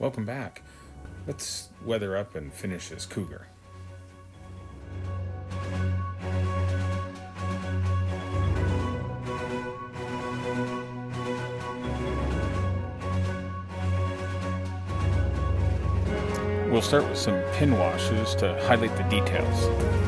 welcome back. Let's weather up and finish this Cougar. We'll start with some pin washes to highlight the details.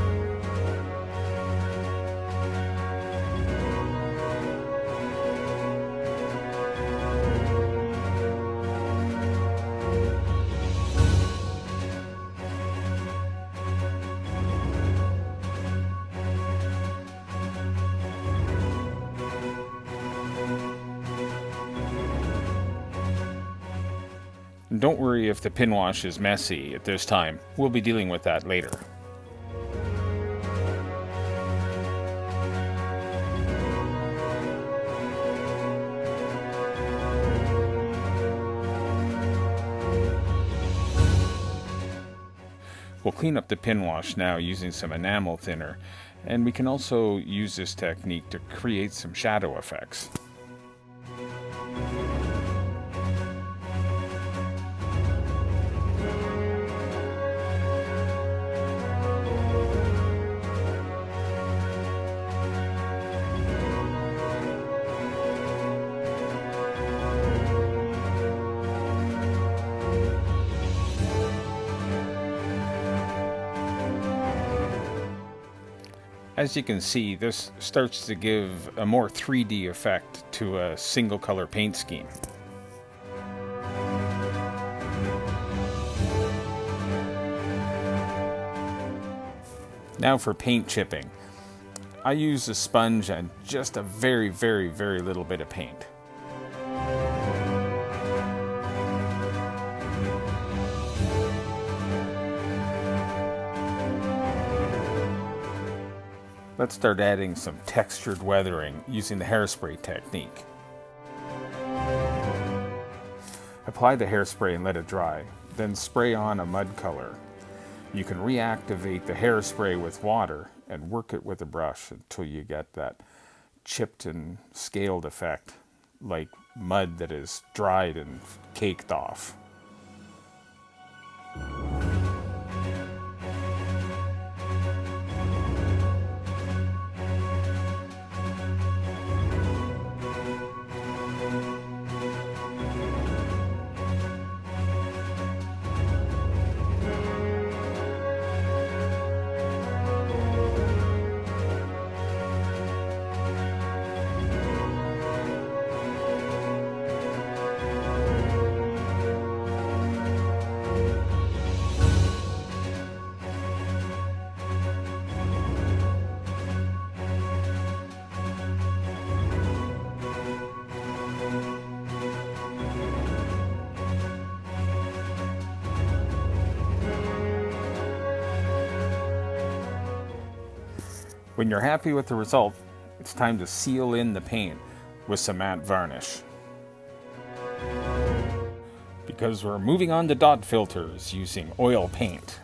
And don't worry if the pin wash is messy at this time. We'll be dealing with that later. We'll clean up the pin wash now using some enamel thinner, and we can also use this technique to create some shadow effects. As you can see, this starts to give a more 3D effect to a single color paint scheme. Now for paint chipping. I use a sponge and just a very little bit of paint. Let's start adding some textured weathering using the hairspray technique. Apply the hairspray and let it dry, then spray on a mud color. You can reactivate the hairspray with water and work it with a brush until you get that chipped and scaled effect, like mud that is dried and caked off. When you're happy with the result, it's time to seal in the paint with some matte varnish. Because we're moving on to dot filters using oil paint.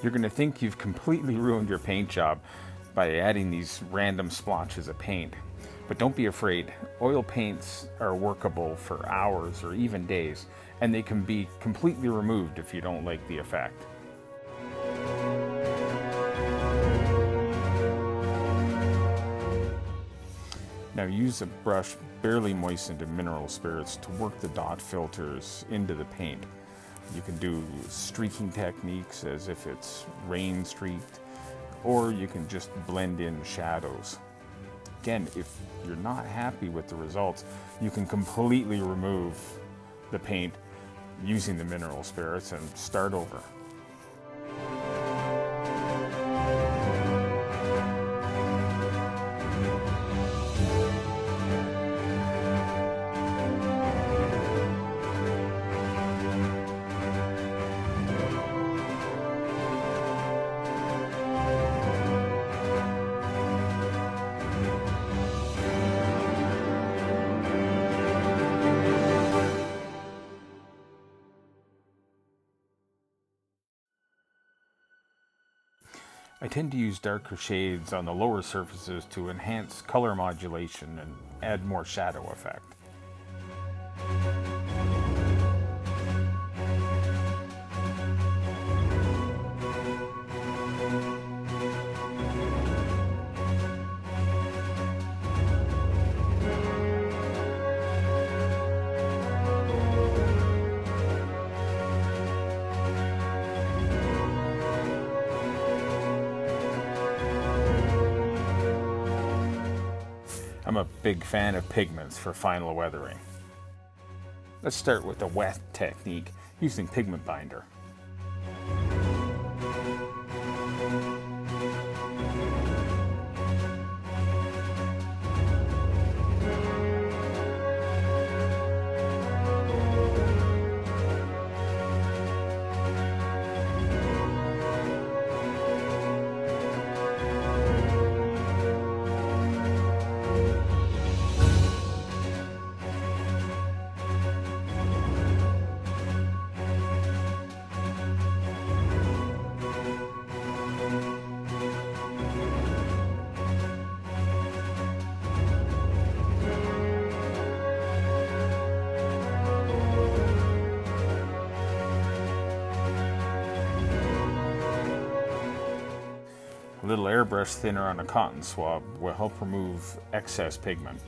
You're going to think you've completely ruined your paint job by adding these random splotches of paint. But don't be afraid, oil paints are workable for hours or even days, and they can be completely removed if you don't like the effect. Now use a brush barely moistened in mineral spirits to work the dot filters into the paint. You can do streaking techniques as if it's rain streaked, or you can just blend in shadows. Again, if you're not happy with the results, you can completely remove the paint using the mineral spirits and start over. I tend to use darker shades on the lower surfaces to enhance color modulation and add more shadow effect. I'm a big fan of pigments for final weathering. Let's start with the wet technique using pigment binder. A little airbrush thinner on a cotton swab will help remove excess pigment.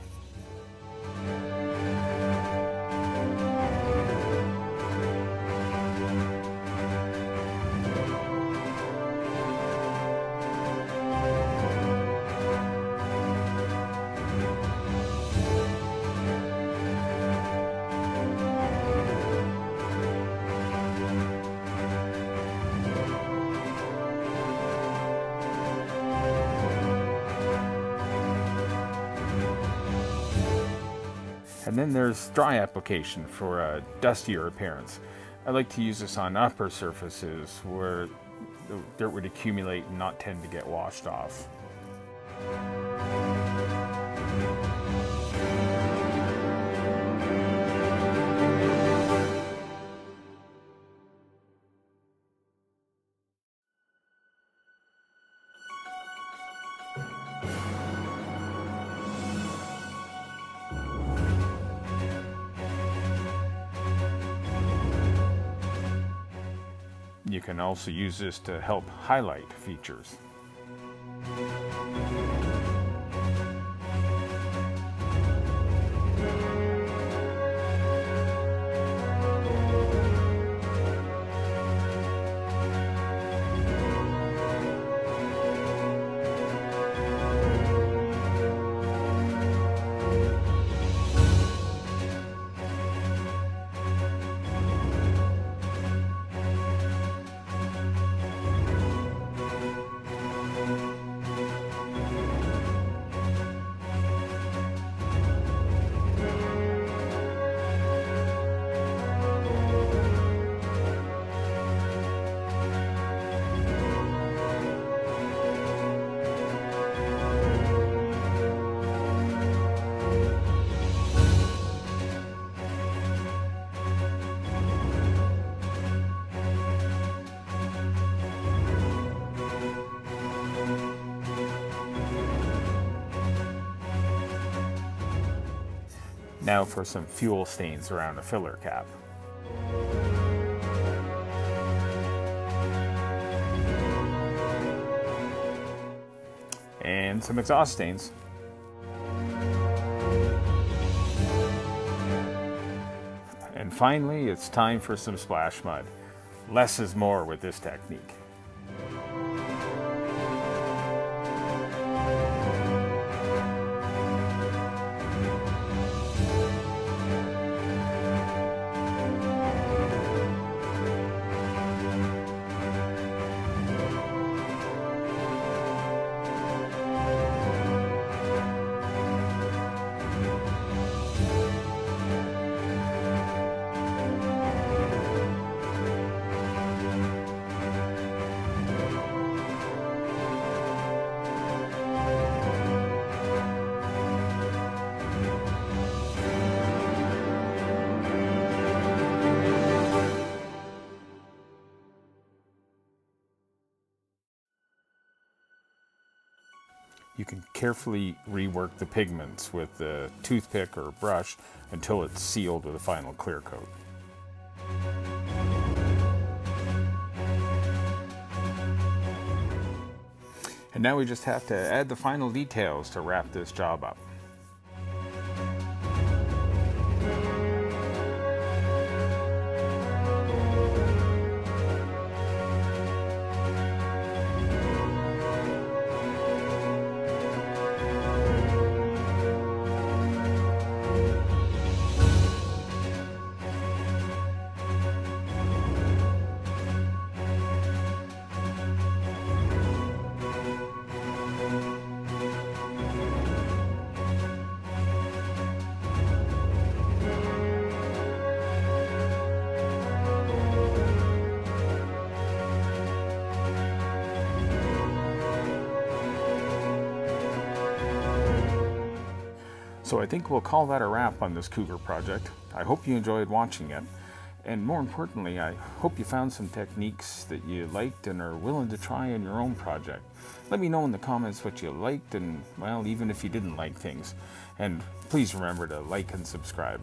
And then there's dry application for a dustier appearance. I like to use this on upper surfaces where the dirt would accumulate and not tend to get washed off. You can also use this to help highlight features. Now for some fuel stains around a filler cap. And some exhaust stains. And finally, it's time for some splash mud. Less is more with this technique. You can carefully rework the pigments with a toothpick or a brush until it's sealed with a final clear coat. And now we just have to add the final details to wrap this job up. So I think we'll call that a wrap on this Cougar project. I hope you enjoyed watching it. And more importantly, I hope you found some techniques that you liked and are willing to try in your own project. Let me know in the comments what you liked and, well, even if you didn't like things. And please remember to like and subscribe.